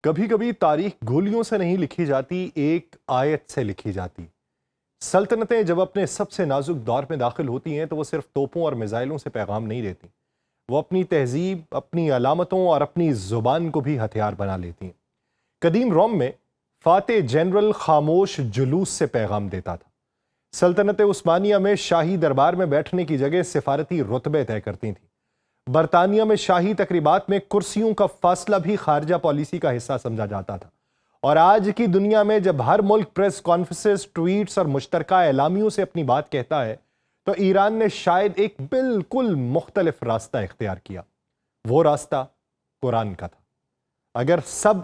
کبھی کبھی تاریخ گولیوں سے نہیں لکھی جاتی، ایک آیت سے لکھی جاتی۔ سلطنتیں جب اپنے سب سے نازک دور میں داخل ہوتی ہیں تو وہ صرف توپوں اور میزائلوں سے پیغام نہیں دیتی، وہ اپنی تہذیب، اپنی علامتوں اور اپنی زبان کو بھی ہتھیار بنا لیتی ہیں۔ قدیم روم میں فاتح جنرل خاموش جلوس سے پیغام دیتا تھا۔ سلطنت عثمانیہ میں شاہی دربار میں بیٹھنے کی جگہ سفارتی رتبے طے کرتی تھیں۔ برطانیہ میں شاہی تقریبات میں کرسیوں کا فاصلہ بھی خارجہ پالیسی کا حصہ سمجھا جاتا تھا، اور آج کی دنیا میں جب ہر ملک پریس کانفرنسز، ٹویٹس اور مشترکہ اعلامیوں سے اپنی بات کہتا ہے تو ایران نے شاید ایک بالکل مختلف راستہ اختیار کیا۔ وہ راستہ قرآن کا تھا۔ اگر سب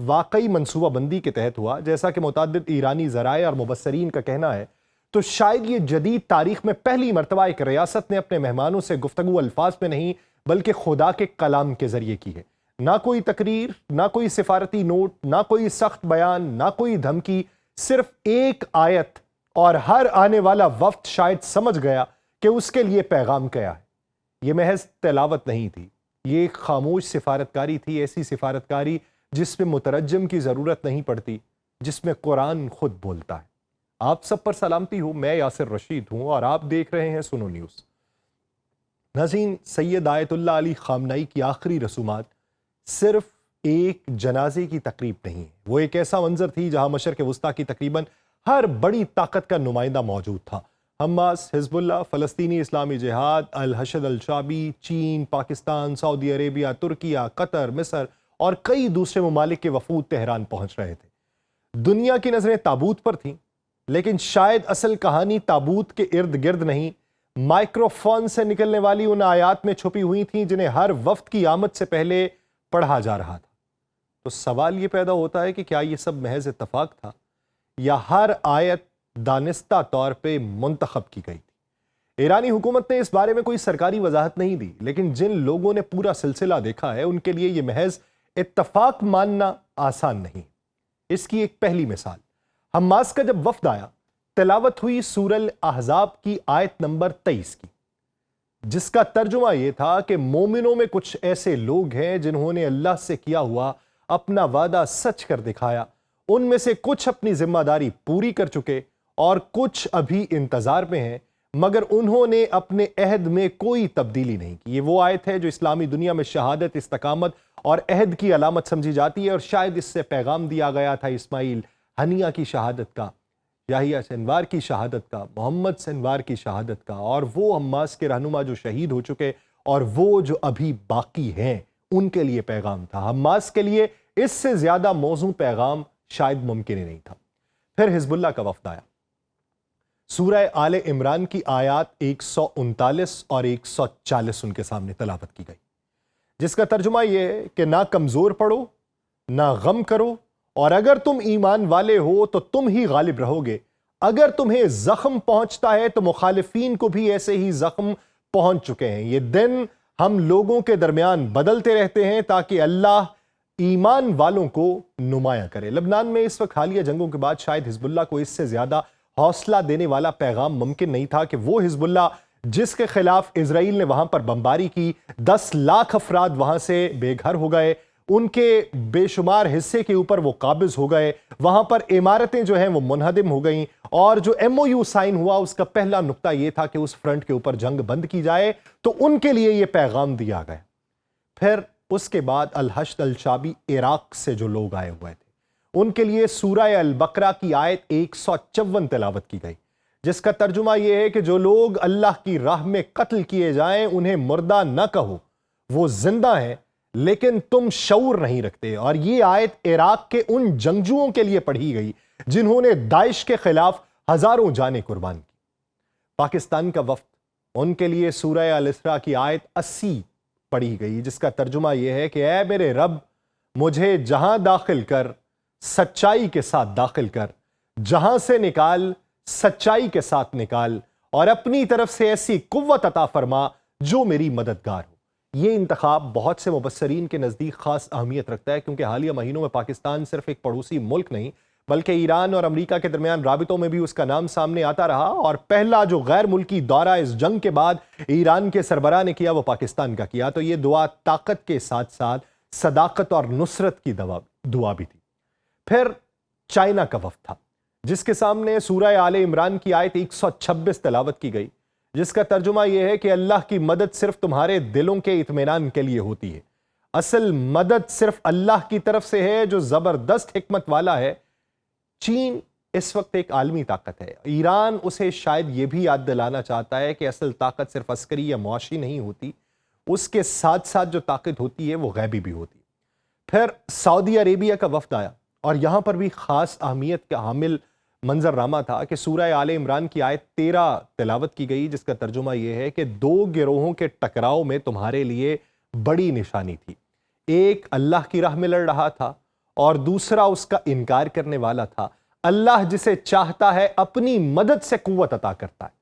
واقعی منصوبہ بندی کے تحت ہوا، جیسا کہ متعدد ایرانی ذرائع اور مبصرین کا کہنا ہے، تو شاید یہ جدید تاریخ میں پہلی مرتبہ ایک ریاست نے اپنے مہمانوں سے گفتگو الفاظ میں نہیں بلکہ خدا کے کلام کے ذریعے کی ہے۔ نہ کوئی تقریر، نہ کوئی سفارتی نوٹ، نہ کوئی سخت بیان، نہ کوئی دھمکی، صرف ایک آیت، اور ہر آنے والا وفد شاید سمجھ گیا کہ اس کے لیے پیغام کیا ہے۔ یہ محض تلاوت نہیں تھی، یہ ایک خاموش سفارتکاری تھی، ایسی سفارتکاری جس میں مترجم کی ضرورت نہیں پڑتی، جس میں قرآن خود بولتا ہے۔ آپ سب پر سلامتی ہو، میں یاسر رشید ہوں اور آپ دیکھ رہے ہیں سنو نیوز۔ ناظرین، سید آیت اللہ علی خامنئی کی آخری رسومات صرف ایک جنازے کی تقریب نہیں ہے، وہ ایک ایسا منظر تھی جہاں مشرق وسطیٰ کی تقریباً ہر بڑی طاقت کا نمائندہ موجود تھا۔ حماس، حزب اللہ، فلسطینی اسلامی جہاد، الحشد الشعبی، چین، پاکستان، سعودی عربیہ، ترکیہ، قطر، مصر اور کئی دوسرے ممالک کے وفود تہران پہنچ رہے تھے۔ دنیا کی نظریں تابوت پر تھیں، لیکن شاید اصل کہانی تابوت کے ارد گرد نہیں، مائکرو فون سے نکلنے والی ان آیات میں چھپی ہوئی تھیں جنہیں ہر وفد کی آمد سے پہلے پڑھا جا رہا تھا۔ تو سوال یہ پیدا ہوتا ہے کہ کیا یہ سب محض اتفاق تھا یا ہر آیت دانستہ طور پہ منتخب کی گئی تھی؟ ایرانی حکومت نے اس بارے میں کوئی سرکاری وضاحت نہیں دی، لیکن جن لوگوں نے پورا سلسلہ دیکھا ہے ان کے لیے یہ محض اتفاق ماننا آسان نہیں۔ اس کی ایک پہلی مثال، حماس کا جب وفد آیا، تلاوت ہوئی سورہ الاحزاب کی آیت نمبر 23 کی، جس کا ترجمہ یہ تھا کہ مومنوں میں کچھ ایسے لوگ ہیں جنہوں نے اللہ سے کیا ہوا اپنا وعدہ سچ کر دکھایا، ان میں سے کچھ اپنی ذمہ داری پوری کر چکے اور کچھ ابھی انتظار میں ہیں، مگر انہوں نے اپنے عہد میں کوئی تبدیلی نہیں کی۔ یہ وہ آیت ہے جو اسلامی دنیا میں شہادت، استقامت اور عہد کی علامت سمجھی جاتی ہے، اور شاید اس سے پیغام دیا گیا تھا اسماعیل ہنیہ کی شہادت کا، یحییٰ سنوار کی شہادت کا، محمد سنوار کی شہادت کا، اور وہ حماس کے رہنما جو شہید ہو چکے اور وہ جو ابھی باقی ہیں، ان کے لیے پیغام تھا۔ حماس کے لیے اس سے زیادہ موزوں پیغام شاید ممکن ہی نہیں تھا۔ پھر حزب اللہ کا وفد آیا۔ سورہ آل عمران کی آیات 139 اور 140 ان کے سامنے تلاوت کی گئی، جس کا ترجمہ یہ ہے کہ نہ کمزور پڑو، نہ غم کرو، اور اگر تم ایمان والے ہو تو تم ہی غالب رہو گے۔ اگر تمہیں زخم پہنچتا ہے تو مخالفین کو بھی ایسے ہی زخم پہنچ چکے ہیں۔ یہ دن ہم لوگوں کے درمیان بدلتے رہتے ہیں تاکہ اللہ ایمان والوں کو نمایاں کرے۔ لبنان میں اس وقت حالیہ جنگوں کے بعد شاید حزب اللہ کو اس سے زیادہ حوصلہ دینے والا پیغام ممکن نہیں تھا کہ وہ حزب اللہ جس کے خلاف اسرائیل نے وہاں پر بمباری کی، 10 لاکھ افراد وہاں سے بے گھر ہو گئے، ان کے بے شمار حصے کے اوپر وہ قابض ہو گئے، وہاں پر عمارتیں جو ہیں وہ منہدم ہو گئیں، اور جو MOU سائن ہوا اس کا پہلا نقطہ یہ تھا کہ اس فرنٹ کے اوپر جنگ بند کی جائے، تو ان کے لیے یہ پیغام دیا گیا۔ پھر اس کے بعد الحشد الشعبی عراق سے جو لوگ آئے ہوئے تھے، ان کے لیے سورہ البقرہ کی آیت 154 تلاوت کی گئی، جس کا ترجمہ یہ ہے کہ جو لوگ اللہ کی راہ میں قتل کیے جائیں انہیں مردہ نہ کہو، وہ زندہ ہیں لیکن تم شعور نہیں رکھتے۔ اور یہ آیت عراق کے ان جنگجوؤں کے لیے پڑھی گئی جنہوں نے داعش کے خلاف ہزاروں جانیں قربان کی۔ پاکستان کا وفد، ان کے لیے سورہ الاسراء کی آیت 80 پڑھی گئی، جس کا ترجمہ یہ ہے کہ اے میرے رب، مجھے جہاں داخل کر سچائی کے ساتھ داخل کر، جہاں سے نکال سچائی کے ساتھ نکال، اور اپنی طرف سے ایسی قوت عطا فرما جو میری مددگار ہو۔ یہ انتخاب بہت سے مبصرین کے نزدیک خاص اہمیت رکھتا ہے، کیونکہ حالیہ مہینوں میں پاکستان صرف ایک پڑوسی ملک نہیں بلکہ ایران اور امریکہ کے درمیان رابطوں میں بھی اس کا نام سامنے آتا رہا، اور پہلا جو غیر ملکی دورہ اس جنگ کے بعد ایران کے سربراہ نے کیا وہ پاکستان کا کیا۔ تو یہ دعا طاقت کے ساتھ ساتھ صداقت اور نصرت کی دعا دعا بھی تھی۔ پھر چائنا کا وفد تھا جس کے سامنے سورہ آل عمران کی آیت 126 تلاوت کی گئی، جس کا ترجمہ یہ ہے کہ اللہ کی مدد صرف تمہارے دلوں کے اطمینان کے لیے ہوتی ہے، اصل مدد صرف اللہ کی طرف سے ہے جو زبردست حکمت والا ہے۔ چین اس وقت ایک عالمی طاقت ہے، ایران اسے شاید یہ بھی یاد دلانا چاہتا ہے کہ اصل طاقت صرف عسکری یا معاشی نہیں ہوتی، اس کے ساتھ ساتھ جو طاقت ہوتی ہے وہ غیبی بھی ہوتی ہے۔ پھر سعودی عربیہ کا وفد آیا اور یہاں پر بھی خاص اہمیت کا حامل منظرنامہ تھا کہ سورہ آل عمران کی آیت 13 تلاوت کی گئی، جس کا ترجمہ یہ ہے کہ دو گروہوں کے ٹکراؤ میں تمہارے لیے بڑی نشانی تھی، ایک اللہ کی راہ میں لڑ رہا تھا اور دوسرا اس کا انکار کرنے والا تھا۔ اللہ جسے چاہتا ہے اپنی مدد سے قوت عطا کرتا ہے۔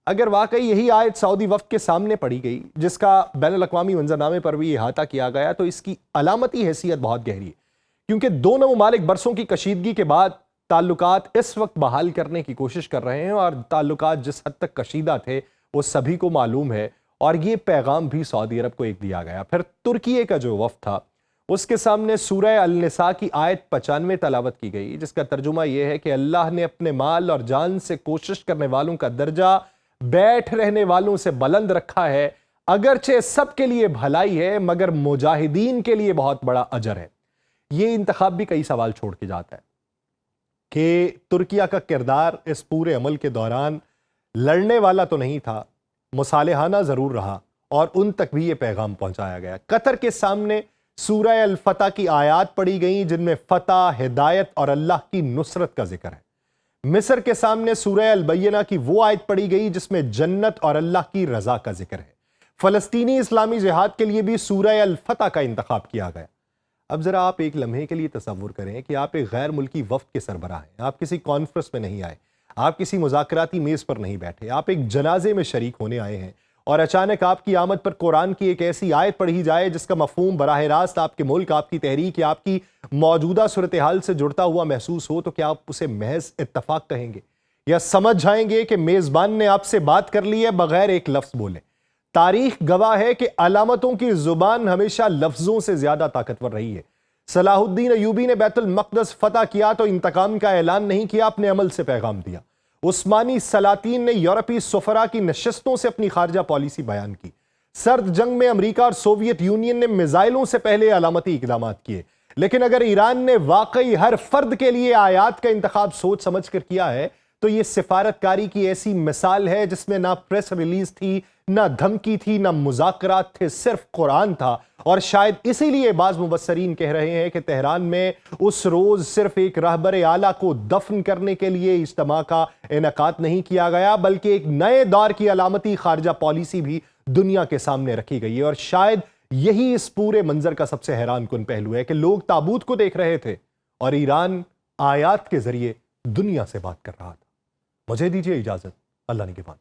اگر واقعی یہی آیت سعودی وفد کے سامنے پڑھی گئی جس کا بین الاقوامی منظرنامے پر بھی احاطہ کیا گیا، تو اس کی علامتی حیثیت بہت گہری ہے، کیونکہ دونوں ممالک برسوں کی کشیدگی کے بعد تعلقات اس وقت بحال کرنے کی کوشش کر رہے ہیں، اور تعلقات جس حد تک کشیدہ تھے وہ سبھی کو معلوم ہے، اور یہ پیغام بھی سعودی عرب کو ایک دیا گیا۔ پھر ترکیے کا جو وفد تھا اس کے سامنے سورہ النساء کی آیت 95 تلاوت کی گئی، جس کا ترجمہ یہ ہے کہ اللہ نے اپنے مال اور جان سے کوشش کرنے والوں کا درجہ بیٹھ رہنے والوں سے بلند رکھا ہے، اگرچہ سب کے لیے بھلائی ہے مگر مجاہدین کے لیے بہت بڑا اجر ہے۔ یہ انتخاب بھی کئی سوال چھوڑ کے جاتا ہے کہ ترکیہ کا کردار اس پورے عمل کے دوران لڑنے والا تو نہیں تھا، مصالحانہ ضرور رہا، اور ان تک بھی یہ پیغام پہنچایا گیا۔ قطر کے سامنے سورہ الفتح کی آیات پڑھی گئیں جن میں فتح، ہدایت اور اللہ کی نصرت کا ذکر ہے۔ مصر کے سامنے سورہ البینہ کی وہ آیت پڑھی گئی جس میں جنت اور اللہ کی رضا کا ذکر ہے۔ فلسطینی اسلامی جہاد کے لیے بھی سورہ الفتح کا انتخاب کیا گیا۔ اب ذرا آپ ایک لمحے کے لیے تصور کریں کہ آپ ایک غیر ملکی وفد کے سربراہ ہیں، آپ کسی کانفرنس میں نہیں آئے، آپ کسی مذاکراتی میز پر نہیں بیٹھے، آپ ایک جنازے میں شریک ہونے آئے ہیں، اور اچانک آپ کی آمد پر قرآن کی ایک ایسی آیت پڑھی جائے جس کا مفہوم براہ راست آپ کے ملک، آپ کی تحریک یا آپ کی موجودہ صورتحال سے جڑتا ہوا محسوس ہو، تو کیا آپ اسے محض اتفاق کہیں گے یا سمجھ جائیں گے کہ میزبان نے آپ سے بات کر لی ہے بغیر ایک لفظ بولے؟ تاریخ گواہ ہے کہ علامتوں کی زبان ہمیشہ لفظوں سے زیادہ طاقتور رہی ہے۔ صلاح الدین ایوبی نے بیت المقدس فتح کیا تو انتقام کا اعلان نہیں کیا، اپنے عمل سے پیغام دیا۔ عثمانی سلاطین نے یورپی سفراء کی نشستوں سے اپنی خارجہ پالیسی بیان کی۔ سرد جنگ میں امریکہ اور سوویت یونین نے میزائلوں سے پہلے علامتی اقدامات کیے، لیکن اگر ایران نے واقعی ہر فرد کے لیے آیات کا انتخاب سوچ سمجھ کر کیا ہے تو یہ سفارت کاری کی ایسی مثال ہے جس میں نہ پریس ریلیز تھی، نہ دھمکی تھی، نہ مذاکرات تھے، صرف قرآن تھا۔ اور شاید اسی لیے بعض مبصرین کہہ رہے ہیں کہ تہران میں اس روز صرف ایک رہبر اعلیٰ کو دفن کرنے کے لیے اجتماع کا انعقاد نہیں کیا گیا، بلکہ ایک نئے دور کی علامتی خارجہ پالیسی بھی دنیا کے سامنے رکھی گئی ہے۔ اور شاید یہی اس پورے منظر کا سب سے حیران کن پہلو ہے کہ لوگ تابوت کو دیکھ رہے تھے اور ایران آیات کے ذریعے دنیا سے بات کر رہا تھا۔ مجھے دیجیے اجازت، اللہ نگہبان۔